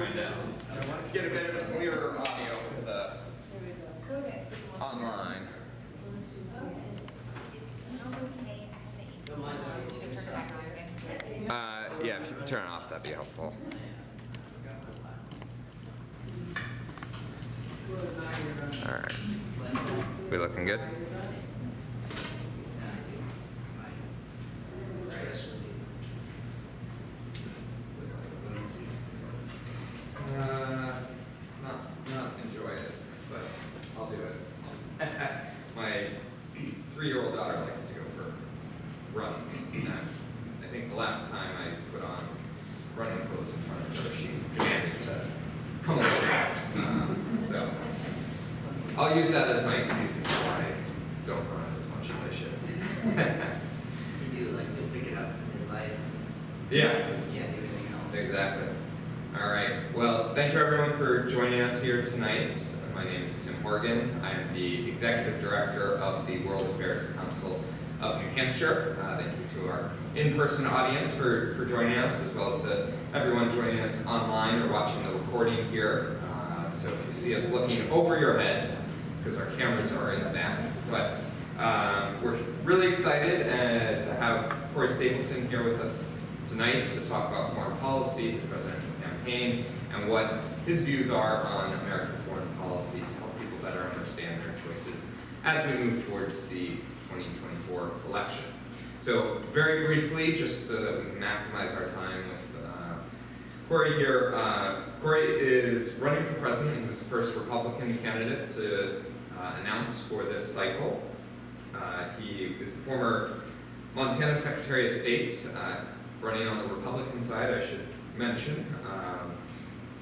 trying to get a bit of clearer audio for the online. Yeah, if you could turn it off, that'd be helpful. All right. We looking good? Not enjoy it, but I'll do it. My 3-year-old daughter likes to go for runs. And I think the last time I put on running clothes in front of her, she demanded to come along. So I'll use that as my excuse as to why I don't run as much as I should. You do like to pick it up in your life. Yeah. You can't do anything else. Exactly. All right. Well, thank you everyone for joining us here tonight. My name is Tim Horgan. I'm the Executive Director of the World Affairs Council of New Hampshire. Thank you to our in-person audience for joining us, as well as to everyone joining us online or watching the recording here. So if you see us looking over your heads, it's because our cameras are in the back. But we're really excited to have Corey Stapleton here with us tonight to talk about foreign policy, his presidential campaign, and what his views are on American foreign policy to help people better understand their choices as we move towards the 2024 election. So very briefly, just so that we can maximize our time with Corey here. Corey is running for president. He was the first Republican candidate to announce for this cycle. He is the former Montana Secretary of State, running on the Republican side, I should mention.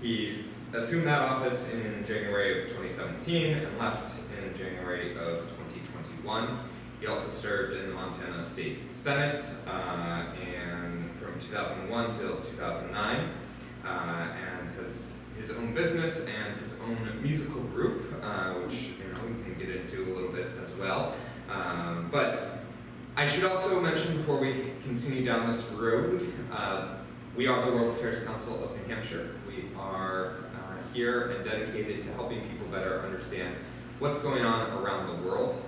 He's assumed that office in January of 2017 and left in January of 2021. He also served in the Montana State Senate and from 2001 till 2009, and has his own business and his own musical group, which we can get into a little bit as well. But I should also mention before we continue down this road, we are the World Affairs Council of New Hampshire. We are here and dedicated to helping people better understand what's going on around the world,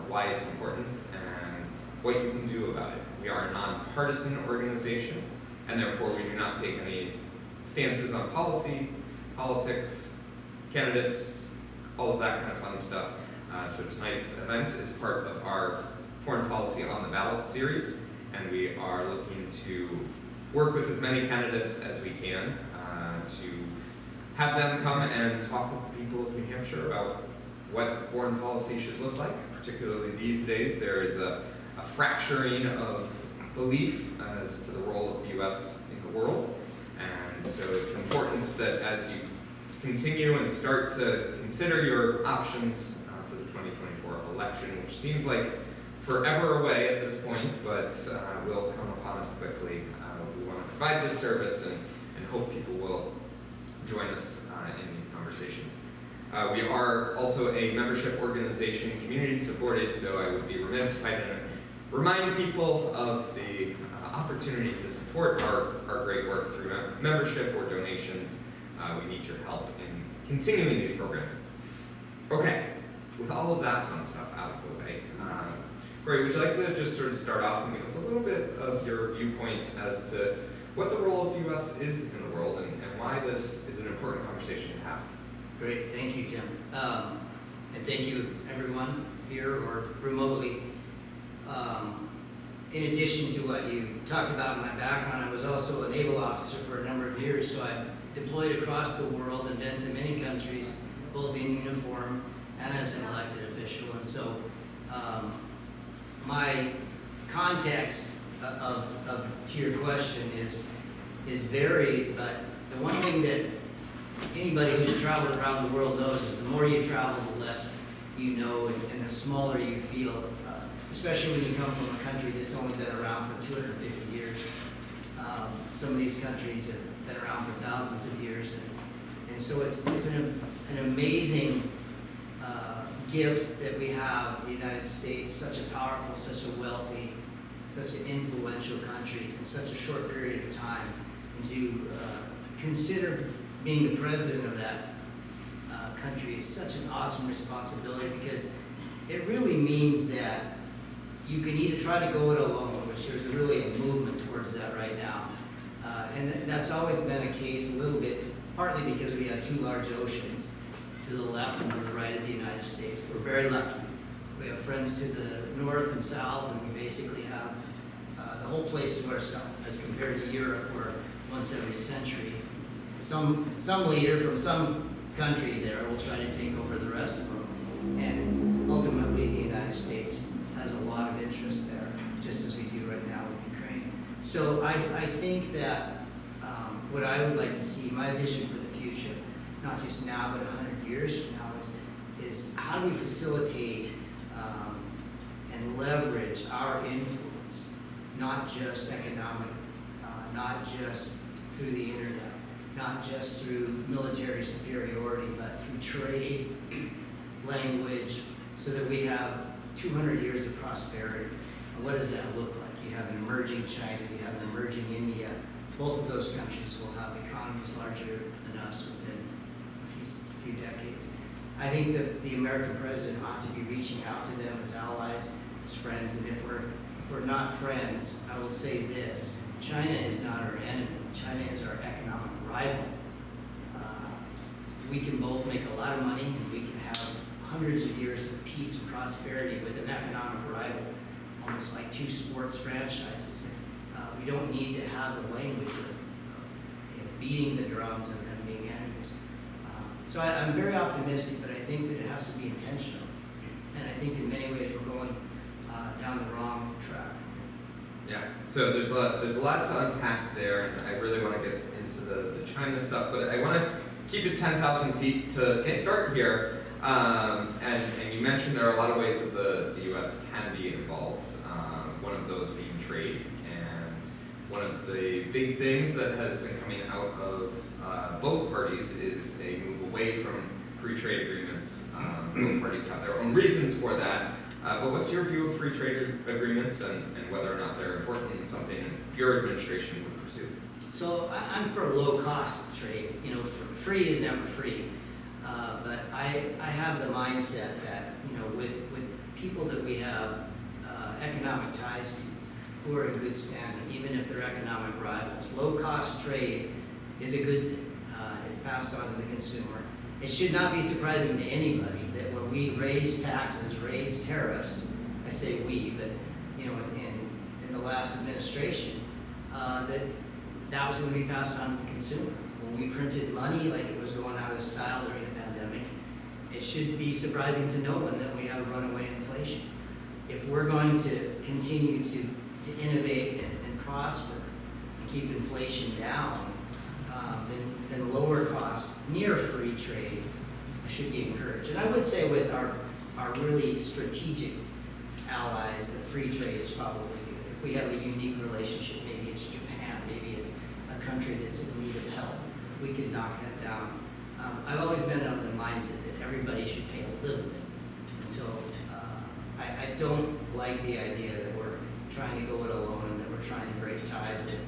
why it's important, and what you can do about it. We are a nonpartisan organization, and therefore we do not take any stances on policy, politics, candidates, all of that kind of fun stuff. So tonight's event is part of our Foreign Policy on the Ballot series, and we are looking to work with as many candidates as we can to have them come and talk with the people of New Hampshire about what foreign policy should look like. Particularly these days, there is a fracturing of belief as to the role of the U.S. in the world, and so it's important that as you continue and start to consider your options for the 2024 election, which seems like forever away at this point, but will come upon us quickly. We want to provide this service and hope people will join us in these conversations. We are also a membership organization, community supported, so I would be remiss if I didn't remind people of the opportunity to support our great work through membership or donations. We need your help in continuing these programs. Okay, with all of that fun stuff out of the way, Corey, would you like to just sort of start off and give us a little bit of your viewpoint as to what the role of the U.S. is in the world and why this is an important conversation to have? Great, thank you, Tim. And thank you, everyone here or remotely. In addition to what you talked about in my background, I was also a naval officer for a number of years, so I deployed across the world and been to many countries, both in uniform and as an elected official. And so my context to your question is varied, but the one thing that anybody who's traveled around the world knows is the more you travel, the less you know, and the smaller you feel, especially when you come from a country that's only been around for 250 years. Some of these countries have been around for thousands of years, and so it's an amazing gift that we have, the United States, such a powerful, such a wealthy, such an influential country in such a short period of time, and to consider being the president of that country is such an awesome responsibility, because it really means that you can either try to go it alone, which there's really a movement towards that right now. And that's always been a case a little bit, partly because we have two large oceans to the left and to the right of the United States. We're very lucky. We have friends to the north and south, and we basically have the whole place to ourselves, as compared to Europe, where once every century, some leader from some country there will try to take over the rest of them. And ultimately, the United States has a lot of interest there, just as we do right now with Ukraine. So I think that what I would like to see, my vision for the future, not just now, but 100 years from now, is how do we facilitate and leverage our influence, not just economically, not just through the internet, not just through military superiority, but through trade, language, so that we have 200 years of prosperity. And what does that look like? You have an emerging China, you have an emerging India. Both of those countries will have economies larger than us within a few decades. I think that the American president ought to be reaching out to them as allies, as friends, and if we're not friends, I will say this: China is not our enemy. China is our economic rival. We can both make a lot of money, and we can have hundreds of years of peace and prosperity with an economic rival, almost like two sports franchises. We don't need to have the language of beating the drums and them being enemies. So I'm very optimistic, but I think that it has to be intentional. And I think in many ways we're going down the wrong track. Yeah, so there's a lot to unpack there, and I really want to get into the China stuff, but I want to keep it 10,000 feet to start here. And you mentioned there are a lot of ways that the U.S. can be involved, one of those being trade. And one of the big things that has been coming out of both parties is a move away from free trade agreements. Both parties have their own reasons for that. But what's your view of free trade agreements and whether or not they're important and something your administration would pursue? So I'm for low-cost trade. You know, free is never free. But I have the mindset that, you know, with people that we have economic ties to, who are in good standing, even if they're economic rivals, low-cost trade is a good thing. It's passed on to the consumer. It should not be surprising to anybody that when we raise taxes, raise tariffs, I say we, but you know, in the last administration, that was going to be passed on to the consumer. When we printed money like it was going out of style during the pandemic, it should be surprising to no one that we have runaway inflation. If we're going to continue to innovate and prosper and keep inflation down, then lower cost, near free trade should be encouraged. And I would say with our really strategic allies that free trade is probably good. If we have a unique relationship, maybe it's Japan, maybe it's a country that's in need of help, we could knock that down. I've always been of the mindset that everybody should pay a little bit. And so I don't like the idea that we're trying to go it alone and that we're trying to break ties with,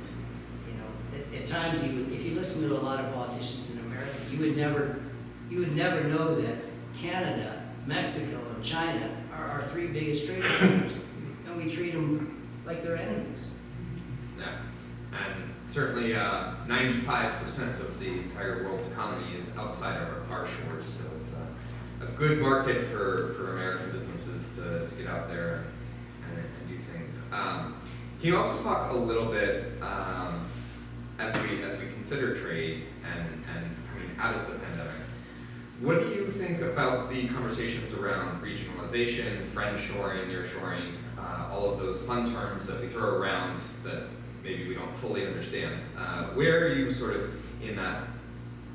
you know, at times if you listen to a lot of politicians in America, you would never know that Canada, Mexico, and China are our three biggest trading partners, and we treat them like they're enemies. Yeah, and certainly 95% of the entire world's economy is outside of our shores, so it's a good market for American businesses to get out there and do things. Can you also talk a little bit as we consider trade and coming out of the pandemic? What do you think about the conversations around regionalization, friendshoring, nearshoring, all of those fun terms that we throw around that maybe we don't fully understand? Where are you sort of in that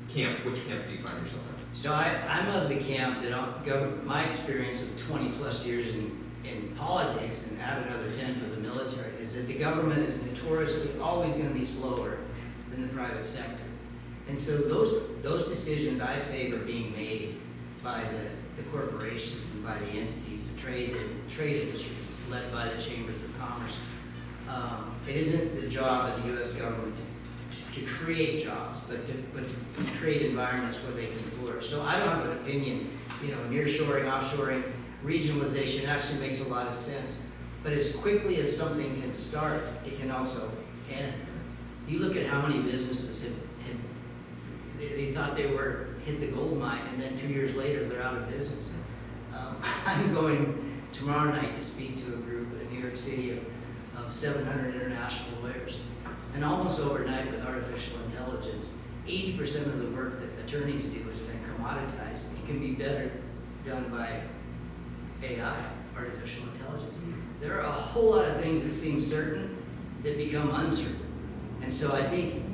camp? Which camp do you find yourself in? So I'm of the camp that my experience of 20 plus years in politics, and add another 10 for the military, is that the government is notoriously always going to be slower than the private sector. And so those decisions I favor being made by the corporations and by the entities, the trade industries led by the chambers of commerce. It isn't the job of the U.S. government to create jobs, but to create environments where they can flourish. So I don't have an opinion, nearshoring, offshoring, regionalization actually makes a lot of sense. But as quickly as something can start, it can also end. You look at how many businesses they thought they were hit the gold mine, and then 2 years later they're out of business. I'm going tomorrow night to speak to a group in New York City of 700 international lawyers. And almost overnight with artificial intelligence, 80% of the work that attorneys do has been commoditized. It can be better done by AI, artificial intelligence. There are a whole lot of things that seem certain that become uncertain. And so I think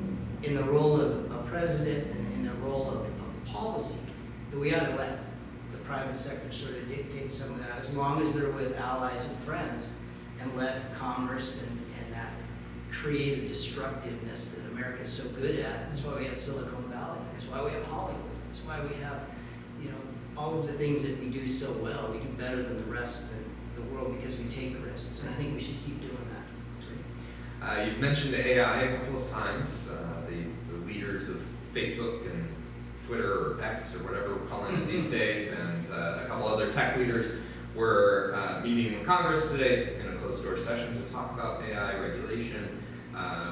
in the role of a president and in the role of policy, that we ought to let the private sector sort of dictate some of that, as long as they're with allies and friends, and let commerce and that creative destructiveness that America is so good at. That's why we have Silicon Valley. That's why we have Hollywood. That's why we have, all of the things that we do so well. We do better than the rest of the world because we take risks, and I think we should keep doing that. You've mentioned AI a couple of times. The leaders of Facebook and Twitter or X or whatever we're calling it these days, and a couple other tech leaders were meeting with Congress today in a closed-door session to talk about AI regulation.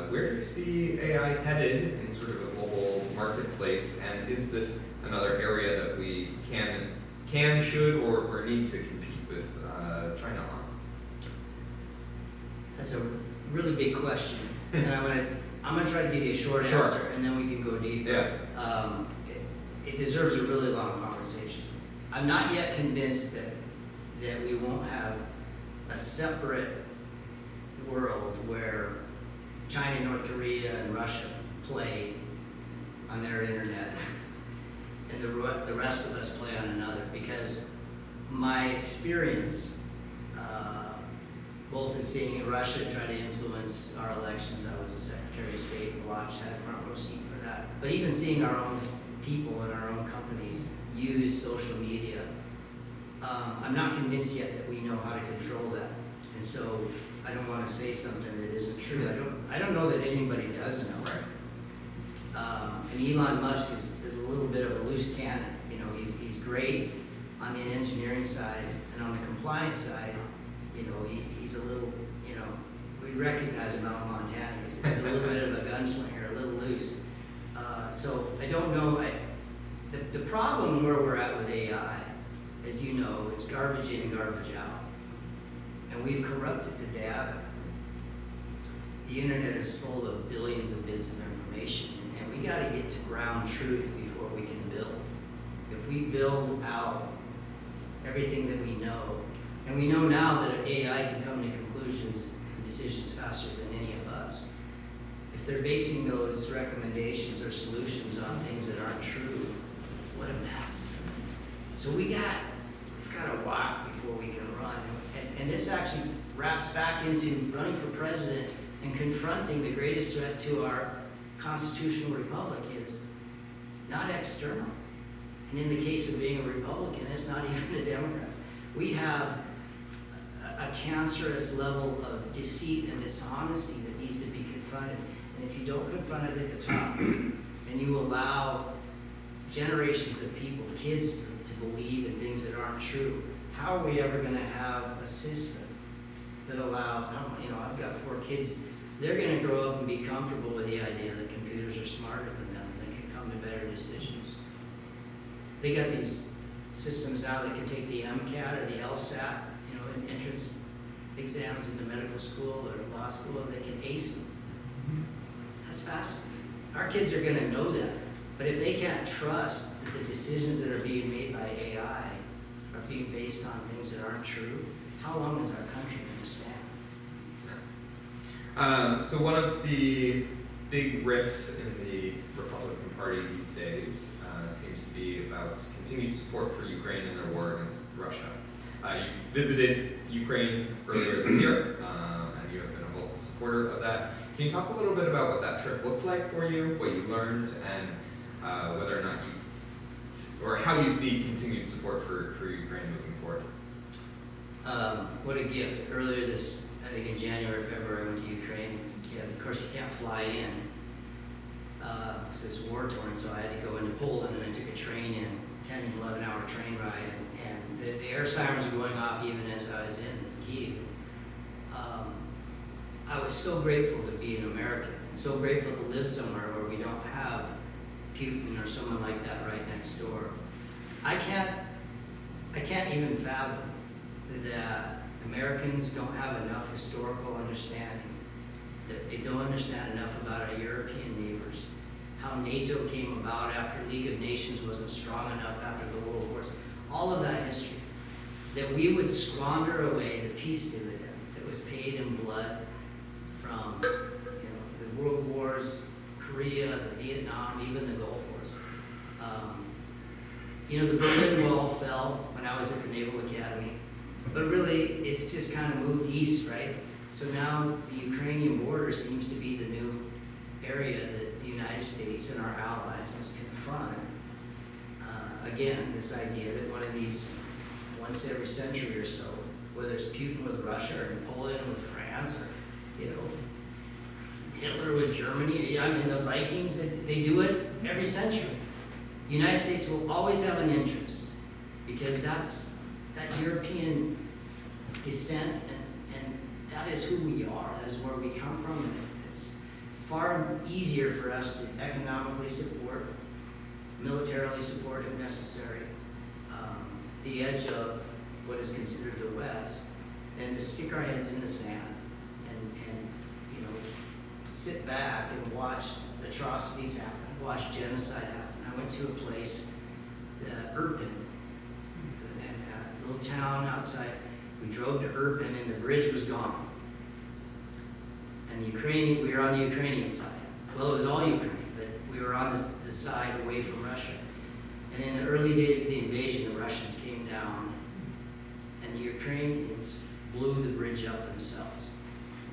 Where do you see AI headed in sort of a global marketplace, and is this another area that we can, should, or need to compete with China on? That's a really big question, and I'm gonna try to give you a short Sure. answer, and then we can go deeper. Yeah. It deserves a really long conversation. I'm not yet convinced that we won't have a separate world where China, North Korea, and Russia play on their internet, and the rest of us play on another. Because my experience, both in seeing Russia try to influence our elections, I was a Secretary of State and watched, had a front row seat for that. But even seeing our own people and our own companies use social media, I'm not convinced yet that we know how to control that. And so I don't want to say something that isn't true. I don't know that anybody does know. Right. And Elon Musk is a little bit of a loose cannon. He's great on the engineering side, and on the compliance side, he's a little, we recognize him out in Montana. He's a little bit of a gunslinger, a little loose. So I don't know. The problem where we're at with AI, as you know, is garbage in, garbage out. And we've corrupted the data. The internet is full of billions of bits of information, and we got to get to ground truth before we can build. If we build out everything that we know, and we know now that AI can come to conclusions and decisions faster than any of us, if they're basing those recommendations or solutions on things that aren't true, what a mess. So we've got to walk before we can run. And this actually wraps back into running for president and confronting the greatest threat to our constitutional republic is not external. And in the case of being a Republican, it's not even the Democrats. We have a cancerous level of deceit and dishonesty that needs to be confronted. And if you don't confront it at the top, and you allow generations of people, kids, to believe in things that aren't true, how are we ever going to have a system that allows, I've got 4 kids, they're going to grow up and be comfortable with the idea that computers are smarter than them and they can come to better decisions. They got these systems now that can take the MCAT or the LSAT, entrance exams into medical school or law school, and they can ace them. That's fascinating. Our kids are going to know that. But if they can't trust that the decisions that are being made by AI are being based on things that aren't true, how long is our country going to stand? So one of the big rifts in the Republican Party these days seems to be about continued support for Ukraine in their war against Russia. You visited Ukraine earlier this year, and you have been a vocal supporter of that. Can you talk a little bit about what that trip looked like for you, what you learned, and whether or not or how you see continued support for Ukraine moving forward? What a gift. Earlier I think in January, February, I went to Ukraine. Of course, you can't fly in. because it's war-torn, so I had to go into Poland, and I took a train in, 10, 11-hour train ride, and the air sirens were going off even as I was in Kyiv. I was so grateful to be an American, and so grateful to live somewhere where we don't have Putin or someone like that right next door. I can't even fathom that Americans don't have enough historical understanding, that they don't understand enough about our European neighbors, how NATO came about after League of Nations wasn't strong enough after the World Wars, all of that history, that we would squander away the peace dividend that was paid in blood from the World Wars, Korea, the Vietnam, even the Gulf Wars. The Berlin Wall fell when I was at the Naval Academy, but really it's just kind of moved east, right? So now the Ukrainian border seems to be the new area that the United States and our allies must confront. Again, this idea that one of these, once every century or so, whether it's Putin with Russia or Napoleon with France or Hitler with Germany, the Vikings, they do it every century. The United States will always have an interest because that's that European descent and that is who we are, that is where we come from, and it's far easier for us to economically support, militarily support if necessary, the edge of what is considered the West, than to stick our heads in the sand and sit back and watch atrocities happen, watch genocide happen. I went to a place, Irpin, a little town outside. We drove to Irpin and the bridge was gone. And we were on the Ukrainian side. Well, it was all Ukraine, but we were on the side away from Russia. And in the early days of the invasion, the Russians came down and the Ukrainians blew the bridge up themselves.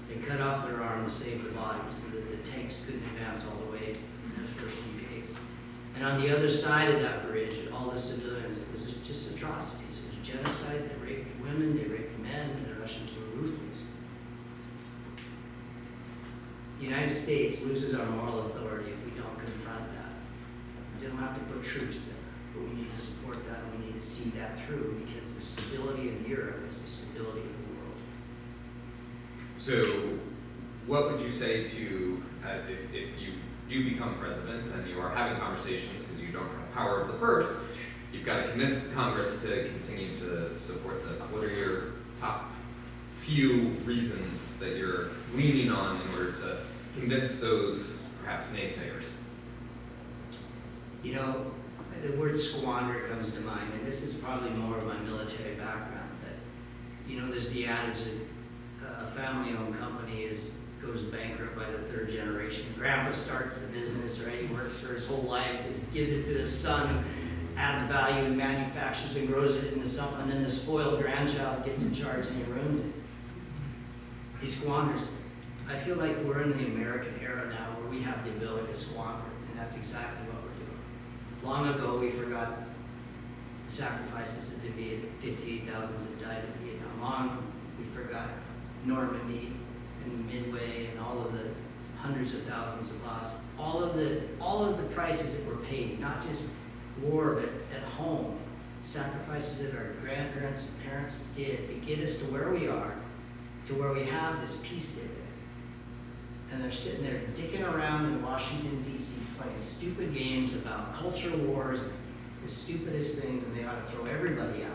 They cut off their arm to save the bodies so that the tanks couldn't advance all the way in the first few days. And on the other side of that bridge, all the civilians, it was just atrocities. It was genocide. They raped women, they raped men, and the Russians were ruthless. The United States loses our moral authority if we don't confront that. We don't have to put troops there, but we need to support that and we need to see that through because the stability of Europe is the stability of the world. So, what would you say to, if you do become president and you are having conversations because you don't have power of the purse, you've got to convince Congress to continue to support this. What are your top few reasons that you're leaning on in order to convince those perhaps naysayers? The word squander comes to mind, and this is probably more of my military background, but there's the adage that a family-owned company goes bankrupt by the third generation. Grandpa starts the business, right? He works for his whole life, gives it to his son, who adds value and manufactures and grows it into something, and then the spoiled grandchild gets in charge and he ruins it. He squanders it. I feel like we're in the American era now where we have the ability to squander, and that's exactly what we're doing. Long ago, we forgot the sacrifices of the 58,000 that died in Vietnam. We forgot Normandy and Midway and all of the hundreds of thousands of lost. All of the prices that were paid, not just war, but at home. Sacrifices that our grandparents and parents did to get us to where we are, to where we have this peace dividend. And they're sitting there dicking around in Washington, D.C., playing stupid games about culture wars, the stupidest things, and they ought to throw everybody out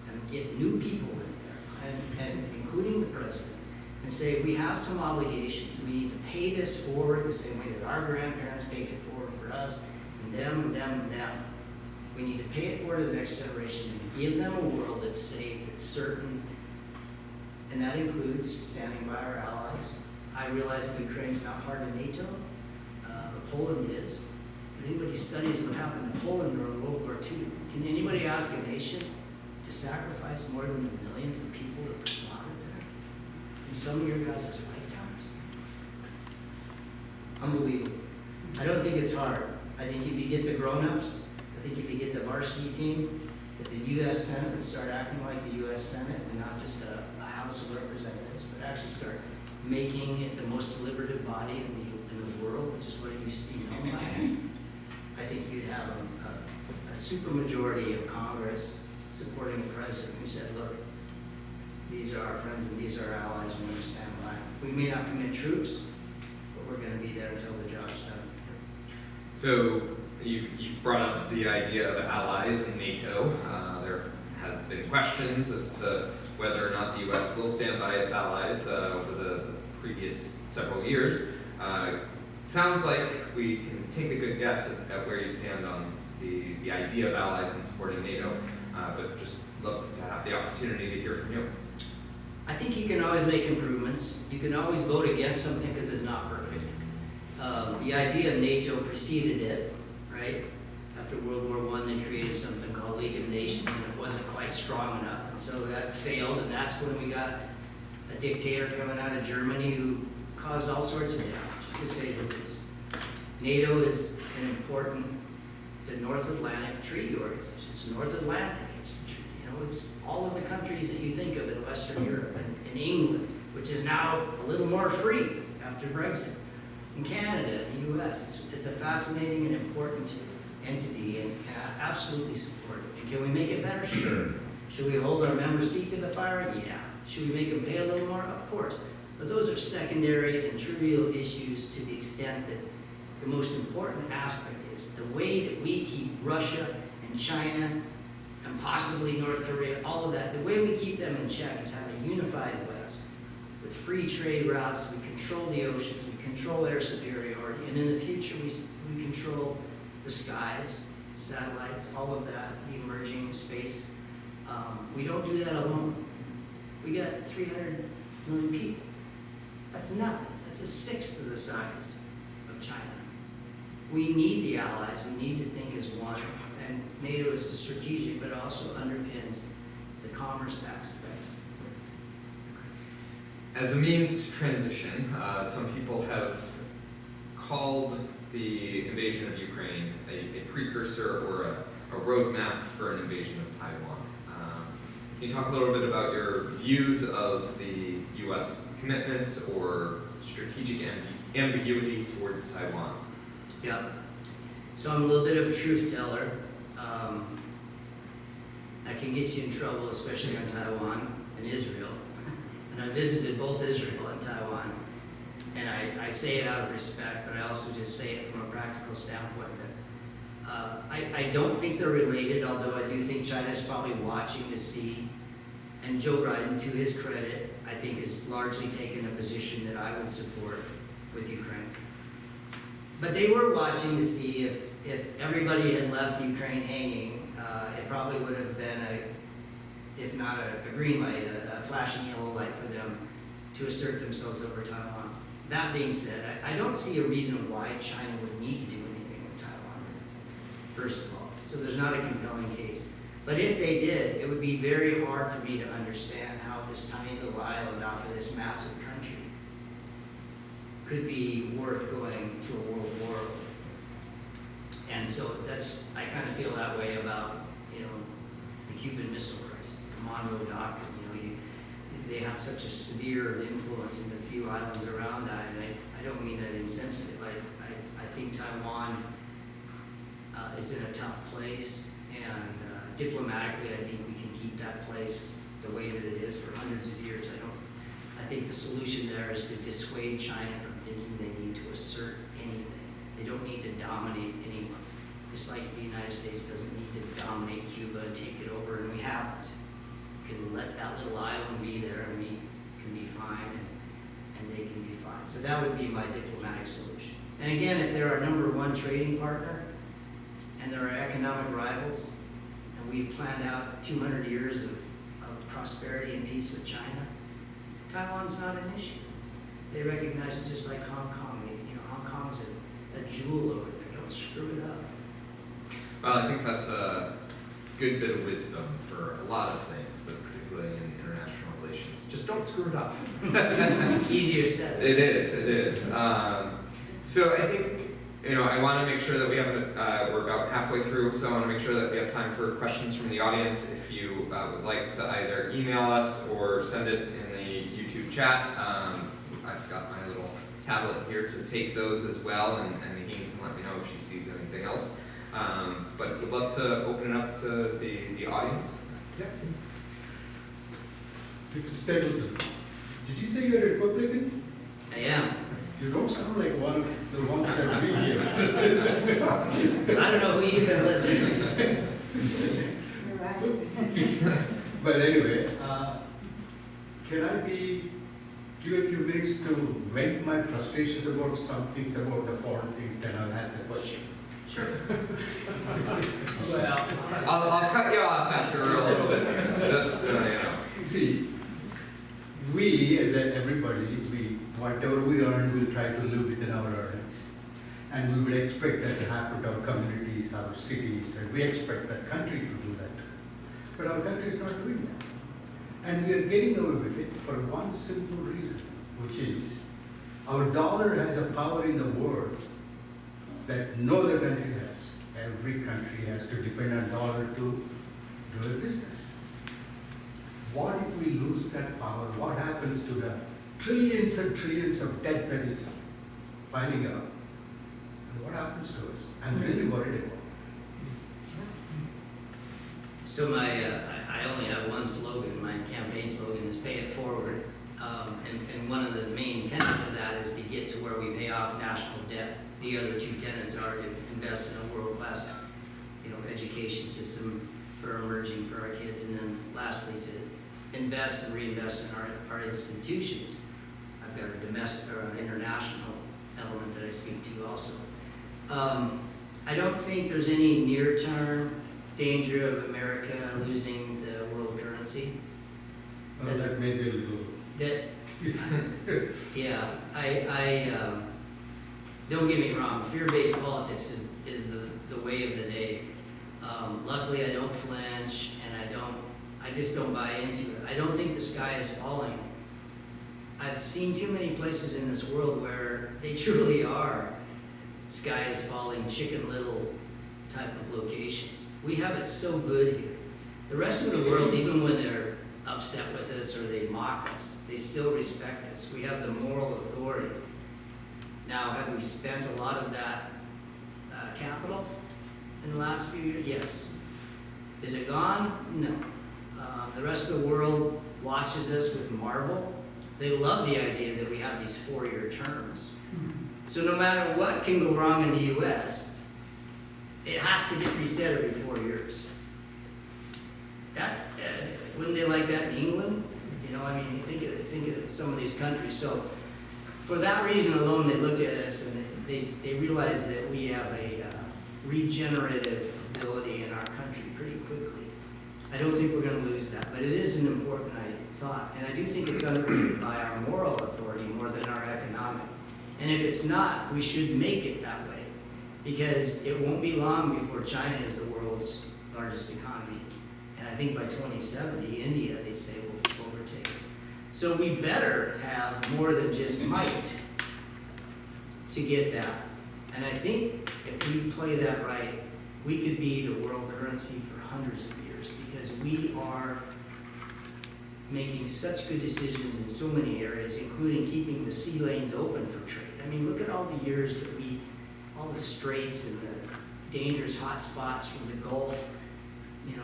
and get new people in there, and including the president, and say, we have some obligations. We need to pay this forward the same way that our grandparents paid it forward for us, and them, and them, and them. We need to pay it forward to the next generation and give them a world that's safe, that's certain, and that includes standing by our allies. I realize that Ukraine's not part of NATO, but Poland is. If anybody studies what happened to Poland during World War II, can anybody ask a nation to sacrifice more than the millions of people that were slaughtered there in some of your guys' lifetimes? Unbelievable. I don't think it's hard. I think if you get the grown-ups, I think if you get the varsity team, if the U.S. Senate would start acting like the U.S. Senate and not just a House of Representatives, but actually start making it the most deliberative body in the the world, which is what it used to be known by, I think you'd have a supermajority of Congress supporting a president who said, look, these are our friends and these are our allies, and we understand why. We may not commit troops, but we're going to be there until the job's done. So you've brought up the idea of allies in NATO. There have been questions as to whether or not the U.S. will stand by its allies over the previous several years. Sounds like we can take a good guess at where you stand on the idea of allies and supporting NATO, but just love to have the opportunity to hear from you. I think you can always make improvements. You can always vote against something because it's not perfect. The idea of NATO preceded it, right? After World War I, they created something called League of Nations, and it wasn't quite strong enough. And so that failed, and that's when we got a dictator coming out of Germany who caused all sorts of damage, to say the least. NATO is an important, the North Atlantic Treaty Organization. It's North Atlantic. It's all of the countries that you think of in Western Europe, and England, which is now a little more free after Brexit, and Canada and the U.S. It's a fascinating and important entity, and I absolutely support it. And can we make it better? Sure. Should we hold our members' feet to the fire? Yeah. Should we make them pay a little more? Of course. But those are secondary and trivial issues to the extent that the most important aspect is the way that we keep Russia and China and possibly North Korea, all of that, the way we keep them in check is have a unified West with free trade routes. We control the oceans, we control air superiority, and in the future we control the skies, satellites, all of that, the emerging space. We don't do that alone. We got 300 million people. That's nothing. That's a sixth of the size of China. We need the allies. We need to think as one. And NATO is strategic, but also underpins the commerce aspects. As a means to transition, some people have called the invasion of Ukraine a precursor or a roadmap for an invasion of Taiwan. Can you talk a little bit about your views of the U.S. commitments or strategic ambiguity towards Taiwan? Yeah. So I'm a little bit of a truth teller. I can get you in trouble, especially on Taiwan and Israel. And I visited both Israel and Taiwan. And I say it out of respect, but I also just say it from a practical standpoint. That I don't think they're related, although I do think China is probably watching to see. And Joe Biden, to his credit, I think has largely taken the position that I would support with Ukraine. But they were watching to see if everybody had left Ukraine hanging, it probably would have been if not a green light, a flashing yellow light for them to assert themselves over Taiwan. That being said, I don't see a reason why China would need to do anything with Taiwan, first of all. So there's not a compelling case. But if they did, it would be very hard for me to understand how this tiny little island off of this massive country could be worth going to a world war over. And so I kind of feel that way about, the Cuban Missile Crisis, the Monroe Doctrine. They have such a severe influence in the few islands around that, and I don't mean that insensitive. I think Taiwan is in a tough place, and diplomatically, I think we can keep that place the way that it is for hundreds of years. I think the solution there is to dissuade China from thinking they need to assert anything. They don't need to dominate anyone. Just like the United States doesn't need to dominate Cuba and take it over, and we haven't. We can let that little island be there, and we can be fine, and they can be fine. So that would be my diplomatic solution. And again, if they're our number one trading partner, and they're our economic rivals, and we've planned out 200 years of prosperity and peace with China, Taiwan's not an issue. They recognize it just like Hong Kong. Hong Kong's a jewel over there. Don't screw it up. Well, I think that's a good bit of wisdom for a lot of things, but particularly in international relations. Just don't screw it up. Easier said. It is. So I think, I want to make sure that we haven't, we're about halfway through, so I want to make sure that we have time for questions from the audience. If you would like to either email us or send it in the YouTube chat, I've got my little tablet here to take those as well, and Maheen can let me know if she sees anything else. But we'd love to open it up to the audience. Yeah. Mr. Stapleton, did you say you're a Republican? I am. You don't sound like one of the ones that we hear. I don't know who you've been listening to. You're right. But anyway, can I give a few minutes to vent my frustrations about some things about the foreign things, then I'll ask the question. Sure. Well, I'll cut you off after a little bit here, so just, See, we, as everybody, whatever we earn, we'll try to live within our earnings. And we would expect that to happen to our communities, our cities, and we expect that country to do that. But our country is not doing that. And we are getting away with it for one simple reason, which is our dollar has a power in the world that no other country has. Every country has to depend on dollar to do a business. What if we lose that power? What happens to the trillions and trillions of debt that is piling up? And what happens to us? I'm really worried about it. So I only have one slogan. My campaign slogan is "Pay it forward," and one of the main tenets of that is to get to where we pay off national debt. The other two tenets are to invest in a world-class, education system for our kids, and then lastly to invest and reinvest in our institutions. I've got a domestic or an international element that I speak to also. I don't think there's any near-term danger of America losing the world currency. Well, that may be a little. Yeah, I don't get me wrong, fear-based politics is the way of the day. Luckily I don't flinch, and I just don't buy into it. I don't think the sky is falling. I've seen too many places in this world where they truly are sky is falling, Chicken Little type of locations. We have it so good here. The rest of the world, even when they're upset with us or they mock us, they still respect us. We have the moral authority. Now, have we spent a lot of that capital in the last few years? Yes. Is it gone? No. The rest of the world watches us with marvel. They love the idea that we have these 4-year terms. So no matter what can go wrong in the U.S., it has to get reset every 4 years. Wouldn't they like that in England? Think of some of these countries. So for that reason alone, they look at us and they realize that we have a regenerative ability in our country pretty quickly. I don't think we're going to lose that, but it is an important thought. And I do think it's underpinned by our moral authority more than our economic. And if it's not, we should make it that way, because it won't be long before China is the world's largest economy. And I think by 2070, India, they say, will overtake us. So we better have more than just might to get that. And I think if we play that right, we could be the world currency for hundreds of years, because we are making such good decisions in so many areas, including keeping the sea lanes open for trade. I mean, look at all the years that all the straits and the dangerous hot spots from the Gulf,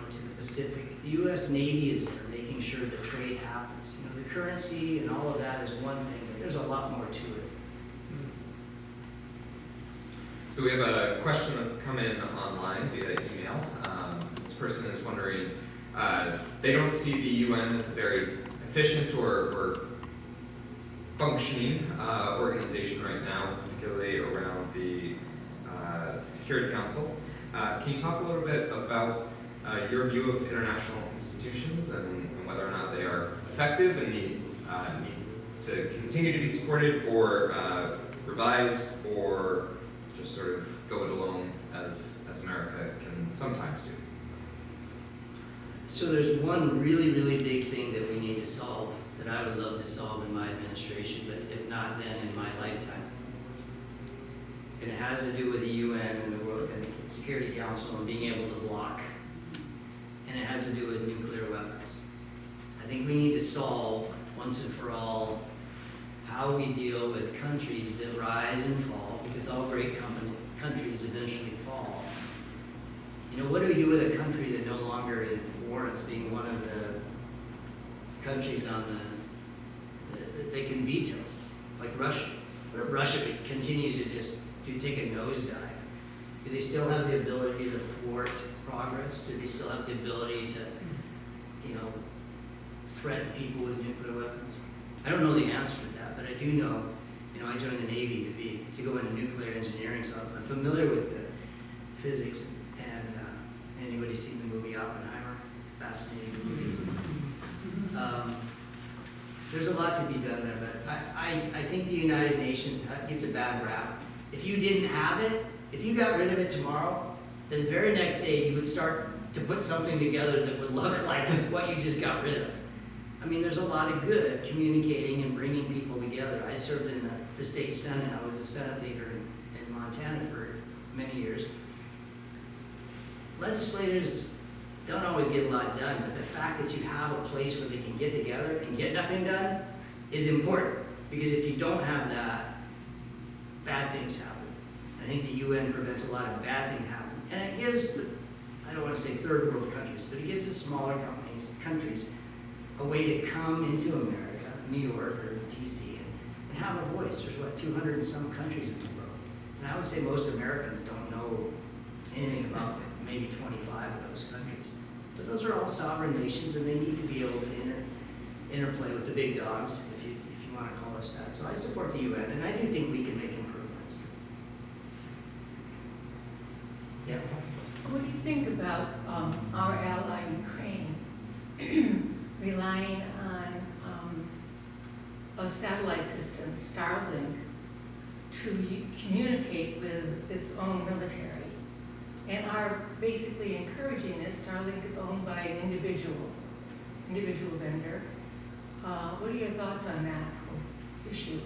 to the Pacific. The U.S. Navy is there making sure that trade happens. The currency and all of that is one thing, but there's a lot more to it. So we have a question that's come in online via email. This person is wondering, they don't see the UN as a very efficient or functioning organization right now, particularly around the Security Council. Can you talk a little bit about your view of international institutions and whether or not they are effective and need to continue to be supported or revised, or just sort of go it alone as America can sometimes do? So there's one really, really big thing that we need to solve, that I would love to solve in my administration, but if not, then in my lifetime. And it has to do with the UN and the World and the Security Council and being able to block. And it has to do with nuclear weapons. I think we need to solve once and for all how we deal with countries that rise and fall, because all great countries eventually fall. You know, what do we do with a country that no longer warrants being one of the countries on that they can veto, like Russia? But if Russia continues to just take a nosedive, do they still have the ability to thwart progress? Do they still have the ability to, you know, threaten people with nuclear weapons? I don't know the answer to that, but I do know, you know, I joined the Navy to go into nuclear engineering, so I'm familiar with the physics. And anybody seen the movie Oppenheimer? Fascinating movie. There's a lot to be done there, but I think the United Nations gets a bad rap. If you didn't have it, if you got rid of it tomorrow, then the very next day you would start to put something together that would look like what you just got rid of. I mean, there's a lot of good communicating and bringing people together. I served in the state senate. I was a senate leader in Montana for many years. Legislators don't always get a lot done, but the fact that you have a place where they can get together and get nothing done is important, because if you don't have that, bad things happen. I think the UN prevents a lot of bad things happening, and it gives I don't want to say third world countries, but it gives the smaller countries a way to come into America, New York or DC, and have a voice. There's 200 and some countries in the world, and I would say most Americans don't know anything about maybe 25 of those countries. But those are all sovereign nations, and they need to be able to interplay with the big dogs, if you want to call us that. So I support the UN, and I do think we can make improvements. Yeah. What do you think about our ally Ukraine relying on a satellite system, Starlink, to communicate with its own military, and are basically encouraging it? Starlink is owned by an individual vendor. What are your thoughts on that issue?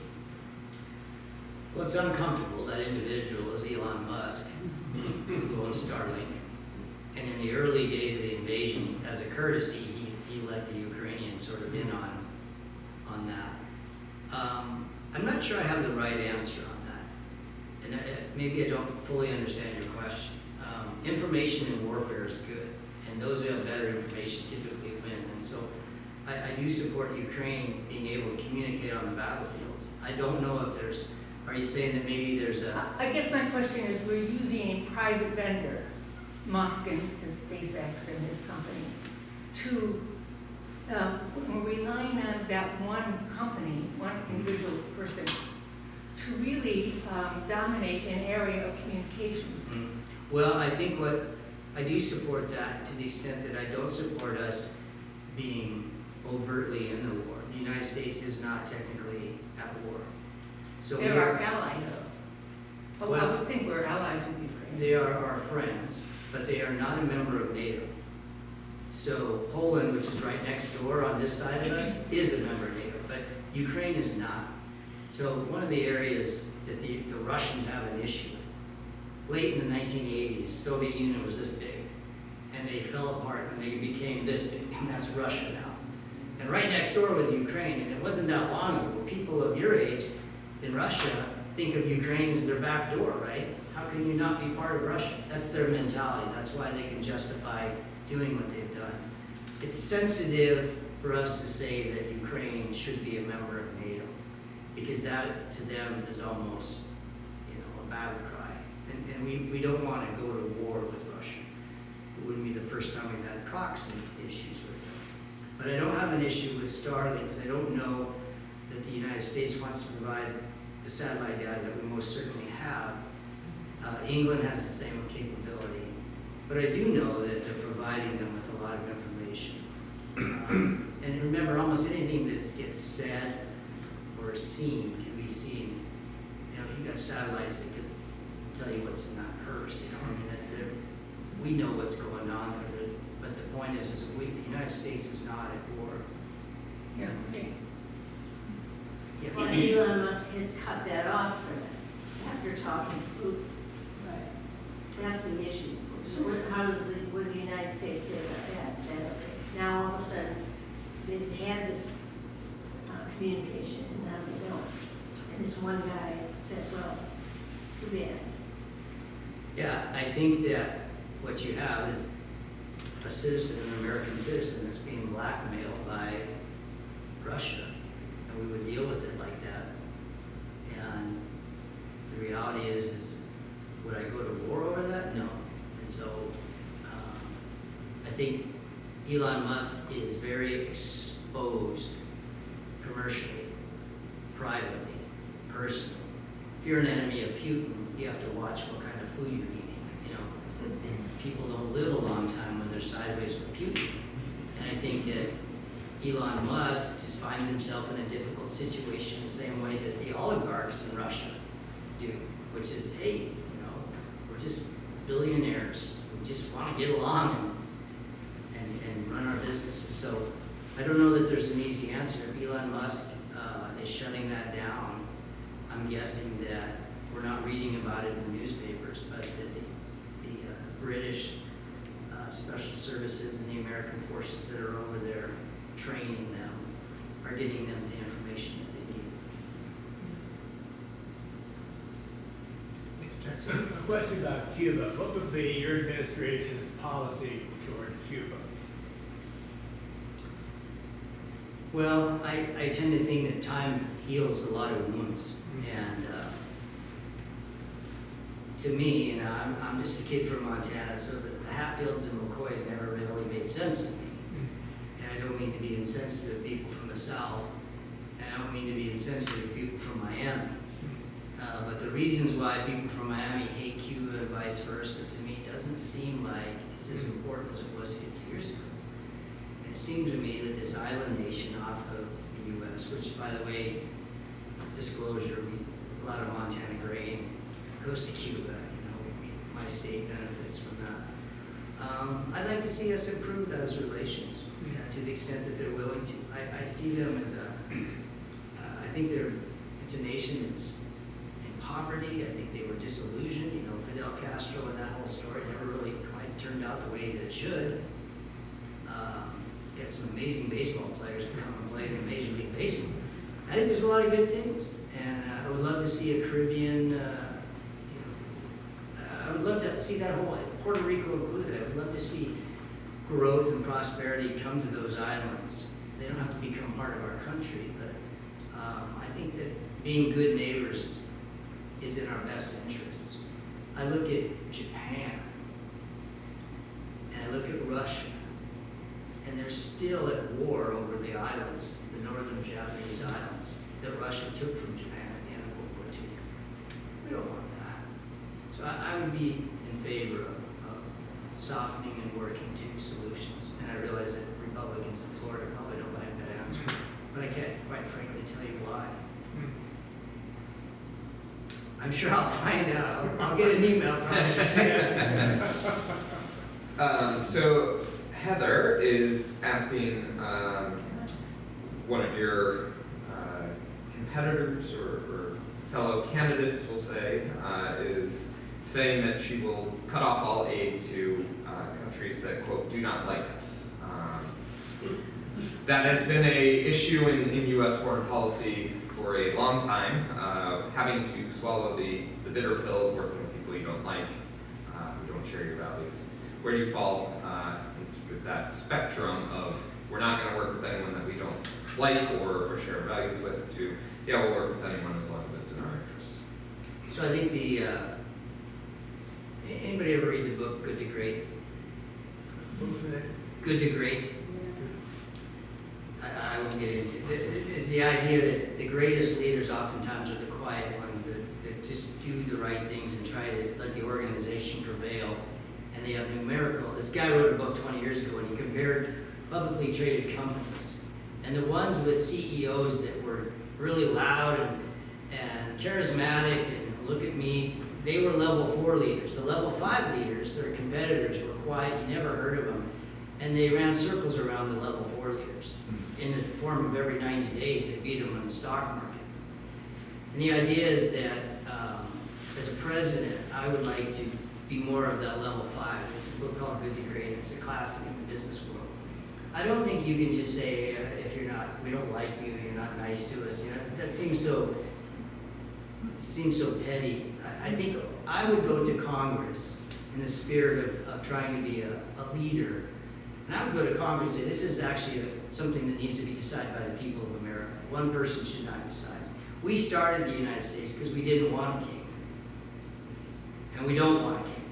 Well, it's uncomfortable. That individual is Elon Musk, who owns Starlink. And in the early days of the invasion, as a courtesy, he let the Ukrainians sort of in on that. I'm not sure I have the right answer on that. And maybe I don't fully understand your question. Information in warfare is good, and those who have better information typically win. And so I do support Ukraine being able to communicate on the battlefields. I don't know if there's, are you saying that maybe there's a... I guess my question is, we're using a private vendor, Musk and his SpaceX and his company, to, we're relying on that one company, one individual person, to really dominate an area of communications. Mm-hmm. Well, I think I do support that to the extent that I don't support us being overtly in the war. The United States is not technically at war. So They're our ally, though. Well, I would think we're allies with Ukraine. they are our friends, but they are not a member of NATO. So Poland, which is right next door on this side of us, is a member of NATO, but Ukraine is not. So one of the areas that the Russians have an issue with, late in the 1980s, Soviet Union was this big, and they fell apart and they became this big, and that's Russia now. And right next door was Ukraine, and it wasn't that long ago. People of your age in Russia think of Ukraine as their back door, right? How can you not be part of Russia? That's their mentality. That's why they can justify doing what they've done. It's sensitive for us to say that Ukraine should be a member of NATO, because that to them is almost, a battle cry. And we don't want to go to war with Russia. It wouldn't be the first time we've had proxy issues with them. But I don't have an issue with Starlink, because I don't know that the United States wants to provide the satellite data that we most certainly have. England has the same capability. But I do know that they're providing them with a lot of information. And remember, almost anything that gets said or seen can be seen. You've got satellites that can tell you what's in that purse. We know what's going on there. But the point is the United States is not at war. Yeah, okay. Yeah. Well, Elon Musk has cut that off for them after talking to Putin. Right. That's the issue. So what does the United States say about that? Is that okay? Now all of a sudden, they've had this communication, and now they don't. And this one guy says, well, too bad. Yeah, I think that what you have is a citizen, an American citizen that's being blackmailed by Russia, and we would deal with it like that. And the reality is would I go to war over that? No. And so I think Elon Musk is very exposed commercially, privately, personally. If you're an enemy of Putin, you have to watch what kind of food you're eating, you know. And people don't live a long time when they're sideways with Putin. And I think that Elon Musk just finds himself in a difficult situation the same way that the oligarchs in Russia do, which is, hey, you know, we're just billionaires. We just want to get along and run our businesses. So I don't know that there's an easy answer. If Elon Musk is shutting that down, I'm guessing that we're not reading about it in the newspapers, but that the British special services and the American forces that are over there training them are getting them the information that they need. So a question about Cuba. What would be your administration's policy toward Cuba? Well, I tend to think that time heals a lot of wounds. And to me, I'm just a kid from Montana, so the Hatfields and McCoys never really made sense to me. And I don't mean to be insensitive to people from the South, and I don't mean to be insensitive to people from Miami. But the reasons why people from Miami hate Cuba and vice versa, to me, doesn't seem like it's as important as it was 50 years ago. And it seems to me that this island nation off of the U.S., which, by the way, disclosure, a lot of Montana grain goes to Cuba. You know, my state benefits from that. I'd like to see us improve those relations to the extent that they're willing to. I see them as I think it's a nation that's in poverty. I think they were disillusioned. You know, Fidel Castro and that whole story never really quite turned out the way that it should. Got some amazing baseball players to come and play in the Major League Baseball. I think there's a lot of good things, and I would love to see a Caribbean. I would love to see that whole Puerto Rico included. I would love to see growth and prosperity come to those islands. They don't have to become part of our country, but I think that being good neighbors is in our best interests. I look at Japan, and I look at Russia, and they're still at war over the islands, the northern Japanese islands, that Russia took from Japan at the end of World War II. We don't want that. So I would be in favor of softening and working to solutions. And I realize that Republicans in Florida probably don't like that answer, but I can't quite frankly tell you why. I'm sure I'll find out. I'll get an email from you. So Heather is asking one of your competitors or fellow candidates, we'll say, is saying that she will cut off all aid to countries that, quote, do not like us. That has been an issue in U.S. foreign policy for a long time, having to swallow the bitter pill of working with people you don't like, who don't share your values. Where do you fall with that spectrum of we're not going to work with anyone that we don't like or share values with, to, yeah, we'll work with anyone as long as it's in our interest? So I think anybody ever read the book Good to Great? What was that? Good to Great? I won't get into it. It's the idea that the greatest leaders oftentimes are the quiet ones that just do the right things and try to let the organization prevail. And they have numerical. This guy wrote a book 20 years ago and he compared publicly traded companies. And the ones with CEOs that were really loud and charismatic and look at me, they were level 4 leaders. The level 5 leaders, their competitors, were quiet, you never heard of them. And they ran circles around the level 4 leaders. In the form of every 90 days, they beat them in the stock market. And the idea is that as a president, I would like to be more of that level 5. It's a book called Good to Great. It's a classic in the business world. I don't think you can just say, if you're not, we don't like you, you're not nice to us, you know, that seems so petty. I think I would go to Congress in the spirit of trying to be a leader. And I would go to Congress and say, this is actually something that needs to be decided by the people of America. One person should not decide. We started the United States because we didn't want a king. And we don't want a king.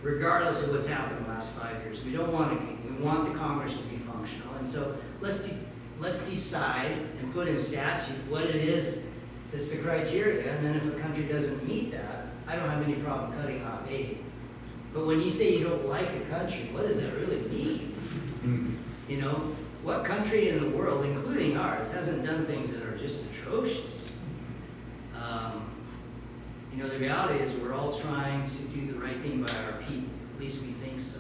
Regardless of what's happened in the last 5 years, we don't want a king. We want the Congress to be functional. And so let's decide and put in statute what it is that's the criteria. And then if a country doesn't meet that, I don't have any problem cutting off aid. But when you say you don't like a country, what does that really mean? You know, what country in the world, including ours, hasn't done things that are just atrocious? You know, the reality is we're all trying to do the right thing by our people. At least we think so.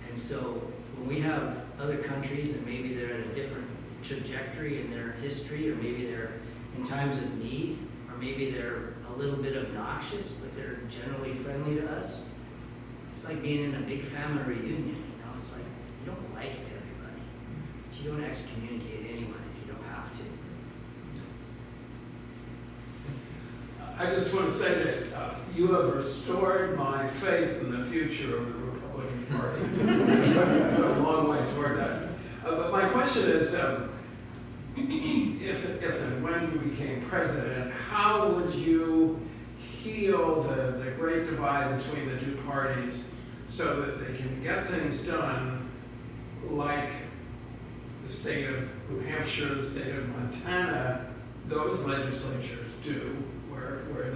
And so when we have other countries and maybe they're at a different trajectory in their history, or maybe they're in times of need, or maybe they're a little bit obnoxious, but they're generally friendly to us, it's like being in a big family reunion, you know? It's like you don't like everybody, but you don't excommunicate anyone if you don't have to. I just want to say that you have restored my faith in the future of the Republican Party. You've got a long way toward that. But my question is, if and when you became president, how would you heal the great divide between the two parties so that they can get things done like the state of New Hampshire, the state of Montana, those legislatures do, where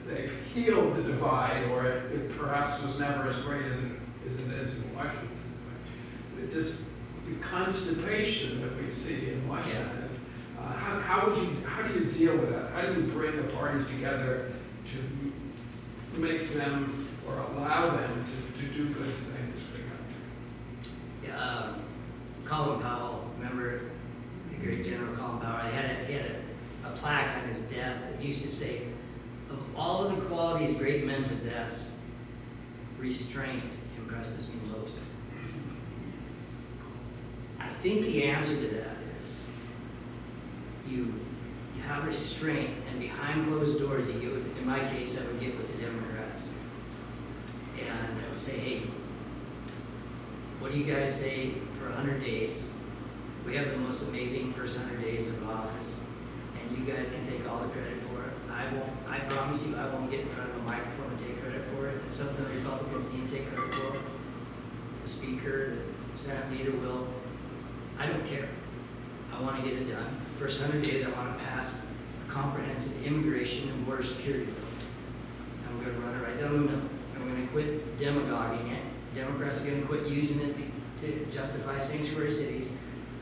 they've healed the divide, or it perhaps was never as great as it is in Washington. But just the constipation that we see in Washington. How do you deal with that? How do you bring the parties together to make them or allow them to do good things for the country? Yeah, Colin Powell, remember the great General Colin Powell? He had a plaque on his desk that used to say, of all of the qualities great men possess, restraint impresses me most. I think the answer to that is you have restraint, and behind closed doors you get with, in my case, I would get with the Democrats. And I would say, hey, what do you guys say for 100 days? We have the most amazing first 100 days of office, and you guys can take all the credit for it. I promise you I won't get in front of a microphone and take credit for it. If it's something Republicans need to take credit for, the Speaker, the Senate Leader will. I don't care. I want to get it done. First 100 days, I want to pass a comprehensive immigration and border security bill. I'm going to run it right down the middle. I'm going to quit demagoguing it. Democrats are going to quit using it to justify sanctuary cities.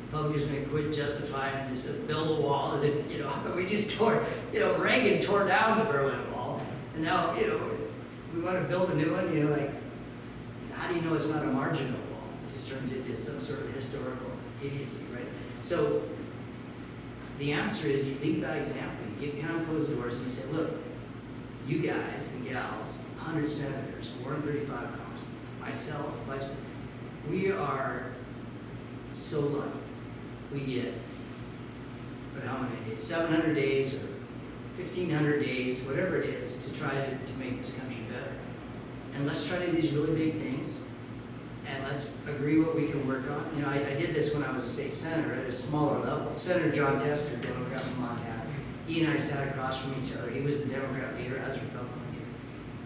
Republicans are going to quit justifying just build a wall as if, we just Reagan tore down the Berlin Wall. And now, we want to build a new one, how do you know it's not a marginal wall? It just turns into some sort of historical idiocy, right? So the answer is you lead by example. You get behind closed doors and you say, look, you guys and gals, 100 senators, 435 congressmen, myself, vice president, we are so lucky. We get, but how many days? 700 days or 1,500 days, whatever it is, to try to make this country better. And let's try to do these really big things. And let's agree what we can work on. I did this when I was a state senator at a smaller level. Senator John Tester, Democrat from Montana, he and I sat across from each other. He was the Democrat leader, I was the Republican leader.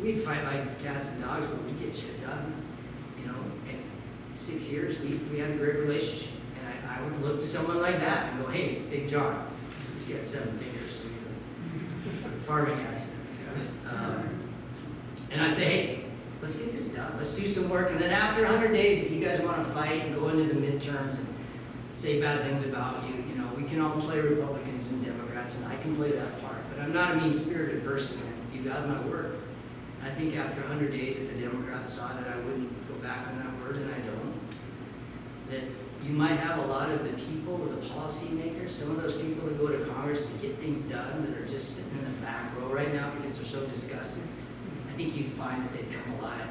We'd fight like cats and dogs, but we'd get shit done. In 6 years, we had a great relationship. And I would look to someone like that and go, hey, Big John. He's got 7 fingers, so he does farming accent. And I'd say, hey, let's get this done. Let's do some work. And then after 100 days, if you guys want to fight and go into the midterms and say bad things about you, we can all play Republicans and Democrats, and I can play that part. But I'm not a mean-spirited person, and you got my word. And I think after 100 days, if the Democrats saw that I wouldn't go back on that word, and I don't, that you might have a lot of the people, the policymakers, some of those people that go to Congress to get things done that are just sitting in the back row right now because they're so disgusted. I think you'd find that they'd come alive.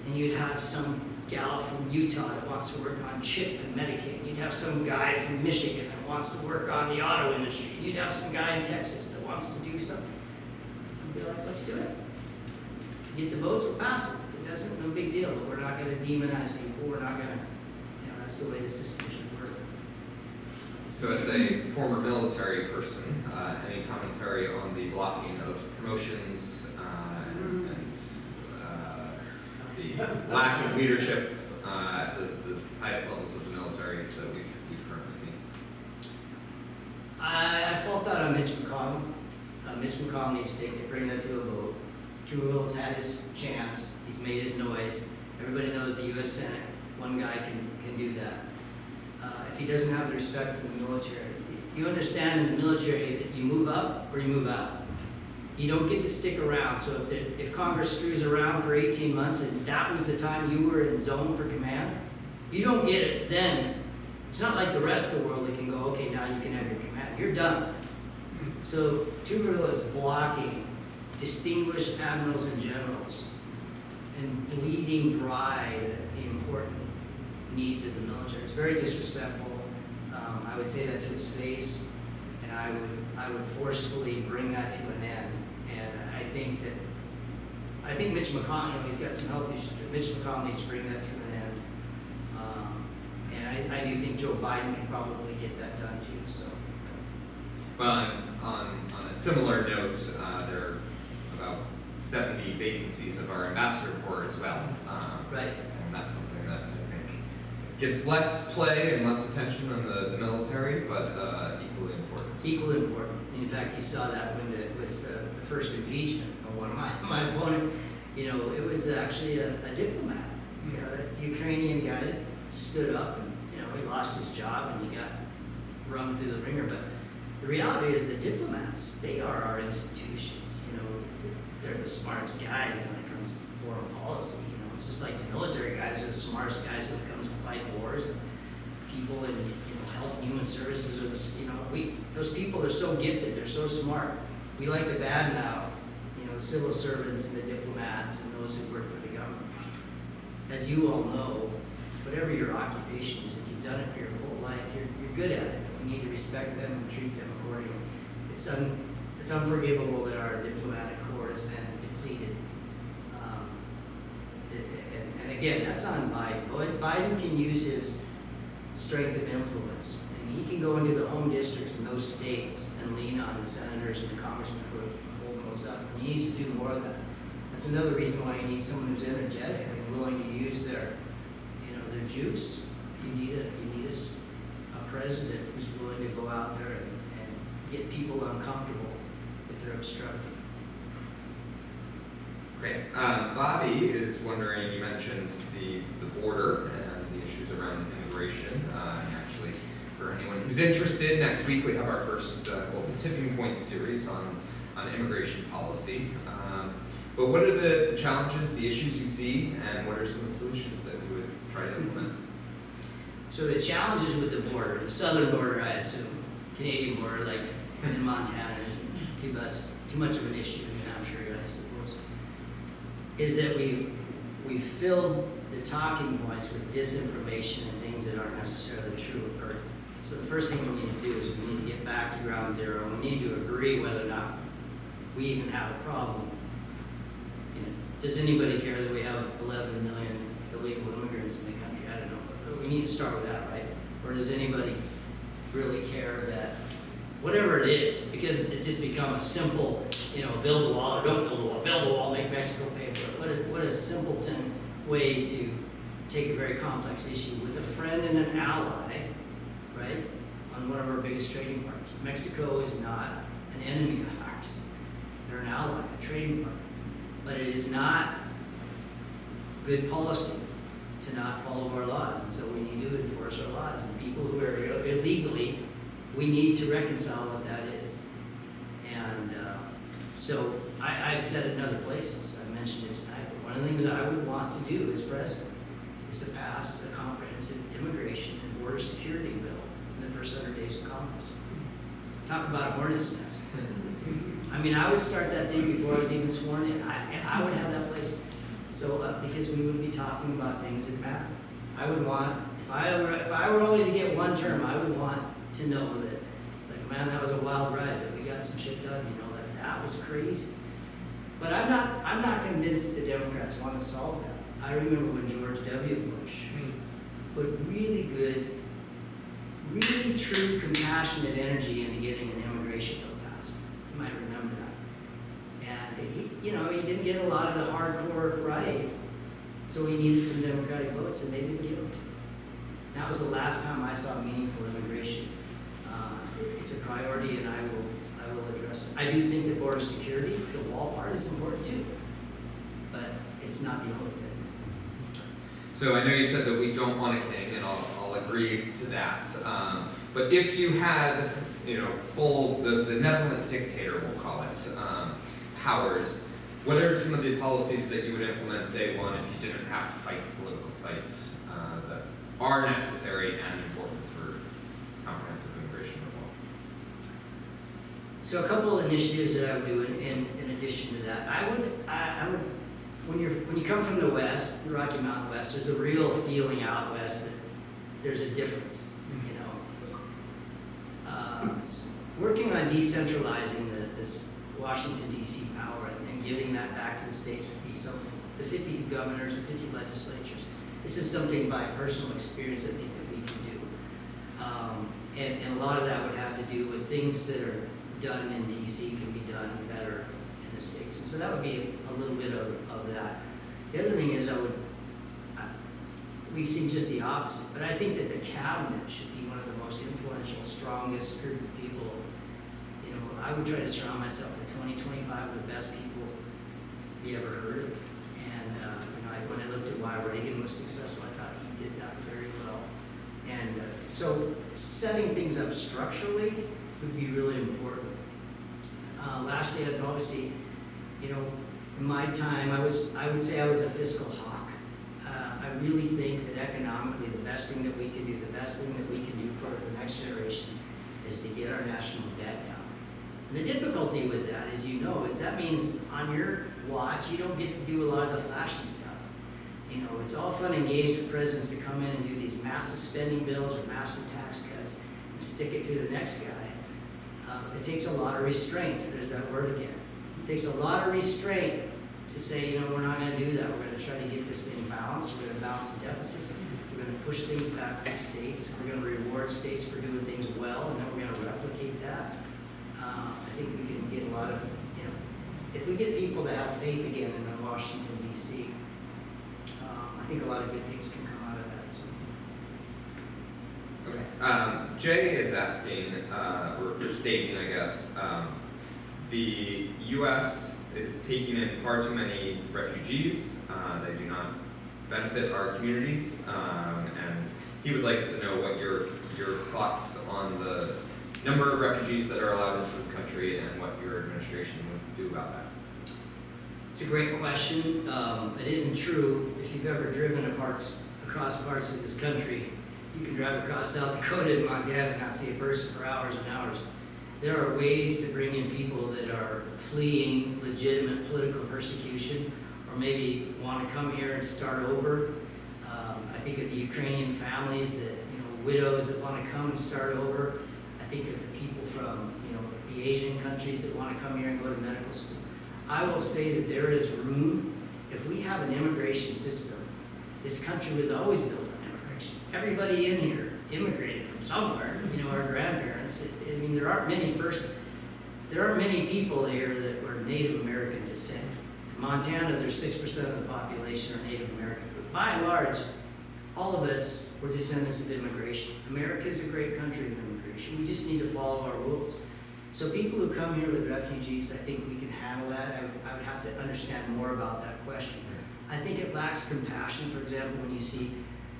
And you'd have some gal from Utah that wants to work on CHIP and Medicaid. You'd have some guy from Michigan that wants to work on the auto industry. You'd have some guy in Texas that wants to do something. I'd be like, let's do it. If you get the votes, we'll pass it. If it doesn't, no big deal. But we're not going to demonize people. We're not going to, that's the way the system should work. So as a former military person, any commentary on the blocking of promotions and the lack of leadership at the highest levels of the military that we've currently seen? I fault that on Mitch McConnell. Mitch McConnell needs to bring that to a vote. Jewel has had his chance. He's made his noise. Everybody knows the U.S. Senate. One guy can do that. If he doesn't have the respect for the military, you understand in the military that you move up or you move out. You don't get to stick around. So if Congress screws around for 18 months and that was the time you were in zone for command, you don't get it then. It's not like the rest of the world that can go, okay, now you can have your command. You're done. So Tuberville is blocking distinguished admirals and generals and bleeding dry the important needs of the military. It's very disrespectful. I would say that to his face, and I would forcefully bring that to an end. And I think Mitch McConnell, he's got some health issues, but Mitch McConnell needs to bring that to an end. And I do think Joe Biden can probably get that done too. So. Well, on a similar note, there are about 70 vacancies of our ambassador corps as well. Right. And that's something that I think gets less play and less attention than the military, but equally important. Equally important. In fact, you saw that with the first impeachment of one of my opponent. It was actually a diplomat. That Ukrainian guy that stood up and he lost his job and he got run through the ringer. But the reality is the diplomats, they are our institutions. They're the smartest guys when it comes to foreign policy. It's just like the military guys are the smartest guys when it comes to fight wars. And people in health and human services are those people are so gifted. They're so smart. We like to badmouth the civil servants and the diplomats and those who work for the government. As you all know, whatever your occupation is, if you've done it for your whole life, you're good at it. We need to respect them and treat them accordingly. It's unforgivable that our diplomatic corps has been depleted. And again, that's on Biden. Biden can use his strength of influence. He can go into the home districts in those states and lean on the senators and the congressmen who are holding those up. And he needs to do more of that. That's another reason why you need someone who's energetic and willing to use their juice. You need a president who's willing to go out there and get people uncomfortable if they're obstructing. Great. Bobby is wondering, you mentioned the border and the issues around immigration. And actually, for anyone who's interested, next week we have our first Global Tipping Point series on immigration policy. But what are the challenges, the issues you see, and what are some of the solutions that we would try to implement? So the challenges with the border, the southern border, I assume, Canadian border, like in Montana, isn't too much of an issue in Hampshire, I suppose, is that we filled the talking points with disinformation and things that aren't necessarily true or pertinent. So the first thing we need to do is we need to get back to ground zero. We need to agree whether or not we even have a problem. Does anybody care that we have 11 million illegal immigrants in the country? I don't know, but we need to start with that, right? Or does anybody really care that, whatever it is, because it's just become a simple, build a wall or don't build a wall, make Mexico pay for it. What a simpleton way to take a very complex issue with a friend and an ally, right, on one of our biggest trading partners. Mexico is not an enemy of ours. They're an ally, a trading partner. But it is not good policy to not follow our laws, and so we need to enforce our laws. And people who are illegally, we need to reconcile what that is. And so I've said it in other places, I mentioned it tonight, but one of the things I would want to do as president is to pass a comprehensive immigration and border security bill in the first 100 days of Congress. Talk about a hornet's nest. I mean, I would start that thing before I was even sworn in. I would have that place So, because we would be talking about things that matter. I would want, if I were only to get one term, I would want to know that, like, man, that was a wild ride, but we got some shit done, you know, that was crazy. But I'm not convinced the Democrats want to solve that. I remember when George W. Bush put really good, really true, compassionate energy into getting an immigration bill passed. You might remember that. And he didn't get a lot of the hardcore right, so he needed some Democratic votes, and they didn't give them to him. That was the last time I saw meaningful immigration. It's a priority, and I will address it. I do think that border security, the wall part, is important too, but it's not the only thing. So I know you said that we don't want a king, and I'll agree to that. But if you had, the benevolent dictator, we'll call it, powers, what are some of the policies that you would implement day one if you didn't have to fight political fights that are necessary and important for comprehensive immigration reform? So a couple of initiatives that I would do in addition to that, I would when you come from the West, the Rocky Mountain West, there's a real feeling out West that there's a difference, working on decentralizing this Washington D.C. power and giving that back to the states would be something. The 50 governors, the 50 legislatures. This is something by personal experience I think that we can do. And a lot of that would have to do with things that are done in D.C. can be done better in the states. And so that would be a little bit of that. The other thing is we've seen just the opposite, but I think that the cabinet should be one of the most influential, strongest group of people. I would try to surround myself with 20, 25 of the best people you ever heard of. And when I looked at why Reagan was successful, I thought he did that very well. And so setting things up structurally would be really important. Lastly, I'd probably say, in my time, I would say I was a fiscal hawk. I really think that economically, the best thing that we can do, the best thing that we can do for the next generation is to get our national debt down. And the difficulty with that, as you know, is that means on your watch, you don't get to do a lot of the flashy stuff. It's all fun and games for presidents to come in and do these massive spending bills or massive tax cuts and stick it to the next guy. It takes a lot of restraint. There's that word again. It takes a lot of restraint to say, we're not going to do that. We're going to try to get this thing balanced. We're going to balance the deficits. We're going to push things back to the states. We're going to reward states for doing things well, and then we're going to replicate that. I think we can get a lot of, if we get people to have faith again in Washington, D.C., I think a lot of good things can come out of that. So. Okay. Jay is asking, or stating, I guess, the U.S. is taking in far too many refugees. They do not benefit our communities, and he would like to know what your thoughts on the number of refugees that are allowed into this country and what your administration would do about that. It's a great question. It isn't true. If you've ever driven across parts of this country, you can drive across South Dakota and Montana and not see a person for hours and hours. There are ways to bring in people that are fleeing legitimate political persecution or maybe want to come here and start over. I think of the Ukrainian families that, widows that want to come and start over. I think of the people from, the Asian countries that want to come here and go to medical school. I will say that there is room. If we have an immigration system, this country was always built on immigration. Everybody in here immigrated from somewhere, our grandparents. There aren't many people here that were Native American descent. In Montana, there's 6% of the population are Native American. But by and large, all of us were descendants of immigration. America is a great country of immigration. We just need to follow our rules. So people who come here with refugees, I think we can handle that. I would have to understand more about that question. I think it lacks compassion. For example, when you see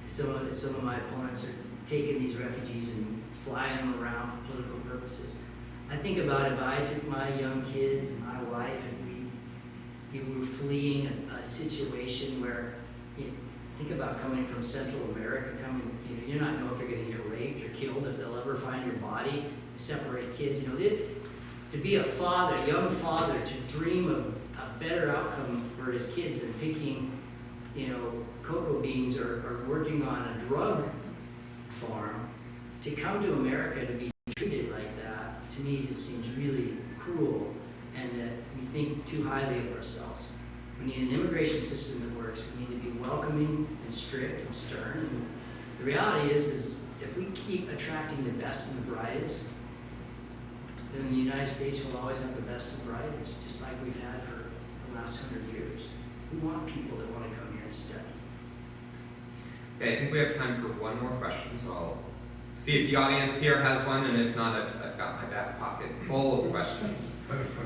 some of my opponents are taking these refugees and flying them around for political purposes. I think about if I took my young kids and my wife and we were fleeing a situation where, think about coming from Central America, you not know if you're going to get raped or killed, if they'll ever find your body, separate kids. To be a father, young father, to dream of a better outcome for his kids than picking cocoa beans are working on a drug farm, to come to America to be treated like that, to me, just seems really cruel, and that we think too highly of ourselves. We need an immigration system that works. We need to be welcoming and strict and stern. And the reality is if we keep attracting the best and the brightest, then the United States will always have the best and brightest, just like we've had for the last 100 years. We want people that want to come here and study. Okay, I think we have time for one more question, so I'll see if the audience here has one, and if not, I've got my back pocket full of questions.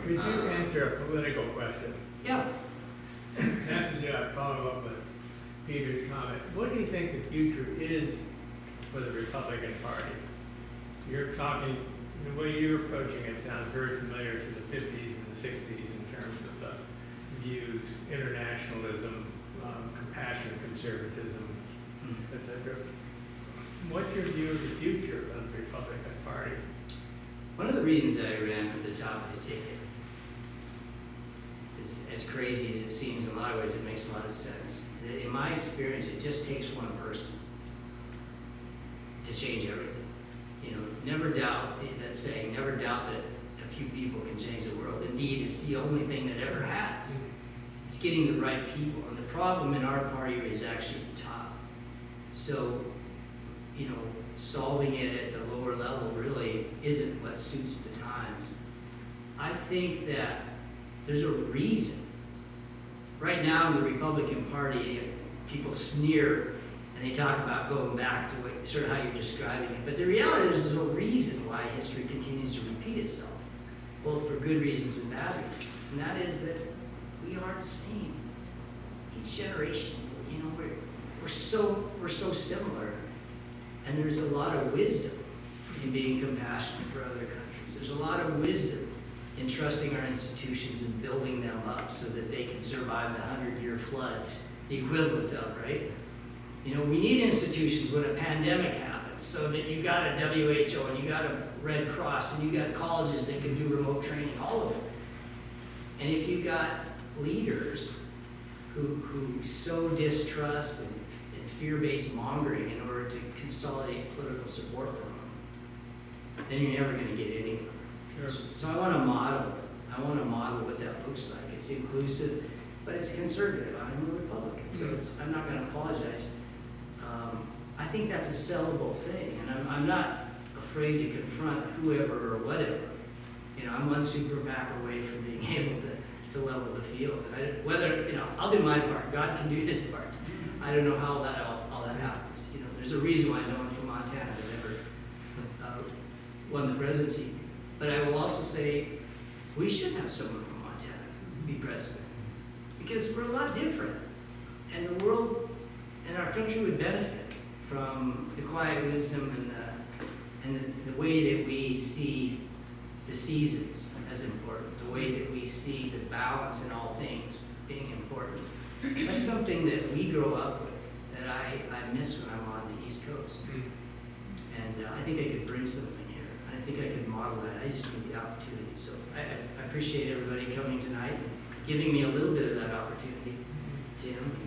Could you answer a political question? Yeah. It has to do, I follow up with Peter's comment. What do you think the future is for the Republican Party? You're talking, the way you're approaching it sounds very familiar to the 50s and the 60s in terms of the views, internationalism, compassion, conservatism, etc. What's your view of the future of the Republican Party? One of the reasons that I ran for the top of the ticket is, as crazy as it seems, in a lot of ways it makes a lot of sense. That in my experience, it just takes one person to change everything. Never doubt that saying, never doubt that a few people can change the world. Indeed, it's the only thing that ever has. It's getting the right people. And the problem in our party is actually the top. So, solving it at the lower level really isn't what suits the times. I think that there's a reason. Right now in the Republican Party, people sneer and they talk about going back to sort of how you're describing it. But the reality is there's a reason why history continues to repeat itself, both for good reasons and bad reasons. And that is that we are the same. Each generation, we're so similar. And there's a lot of wisdom in being compassionate for other countries. There's a lot of wisdom in trusting our institutions and building them up so that they can survive the 100-year floods, the equivalent of, right? We need institutions when a pandemic happens so that you got a WHO and you got a Red Cross and you got colleges that can do remote training, all of it. And if you got leaders who sow distrust and fear-based mongering in order to consolidate political support for them, then you're never going to get anywhere. Sure. So I want to model what that looks like. It's inclusive, but it's conservative. I'm a Republican, so I'm not going to apologize. I think that's a sellable thing, and I'm not afraid to confront whoever or whatever. I'm one super PAC away from being able to level the field. And I'll do my part. God can do his part. I don't know how all that happens. There's a reason why no one from Montana has ever won the presidency. But I will also say we should have someone from Montana be president, because we're a lot different, and the world and our country would benefit from the quiet wisdom and the way that we see the seasons as important, the way that we see the balance in all things being important. That's something that we grow up with, that I miss when I'm on the East Coast. And I think I could bring something here. I think I could model that. I just need the opportunity. So I appreciate everybody coming tonight and giving me a little bit of that opportunity, Tim.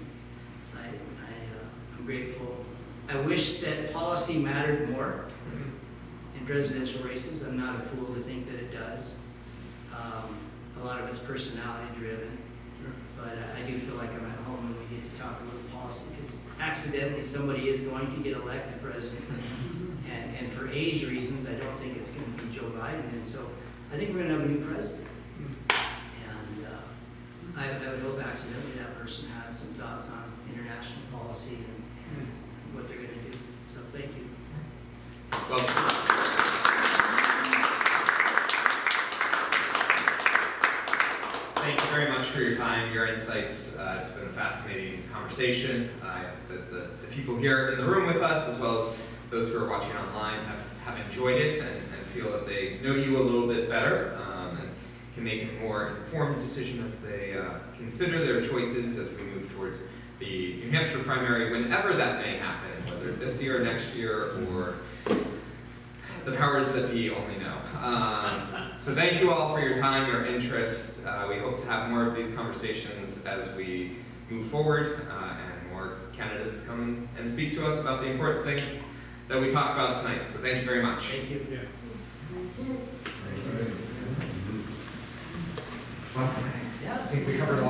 I'm grateful. I wish that policy mattered more in presidential races. I'm not a fool to think that it does. A lot of it's personality driven. But I do feel like I'm at home when we get to talk a little policy, because accidentally somebody is going to get elected president. And for age reasons, I don't think it's going to be Joe Biden. And so I think we're going to have a new president. And I would hope accidentally that person has some thoughts on international policy and what they're going to do. So thank you. Well, thank you very much for your time, your insights. It's been a fascinating conversation. The people here in the room with us, as well as those who are watching online, have enjoyed it and feel that they know you a little bit better and can make a more informed decision as they consider their choices as we move towards the New Hampshire primary, whenever that may happen, whether this year, next year, or the powers that be only know. So thank you all for your time, your interest. We hope to have more of these conversations as we move forward and more candidates come and speak to us about the important thing that we talked about tonight. So thank you very much. Thank you. Yeah. Well, I think we covered a lot.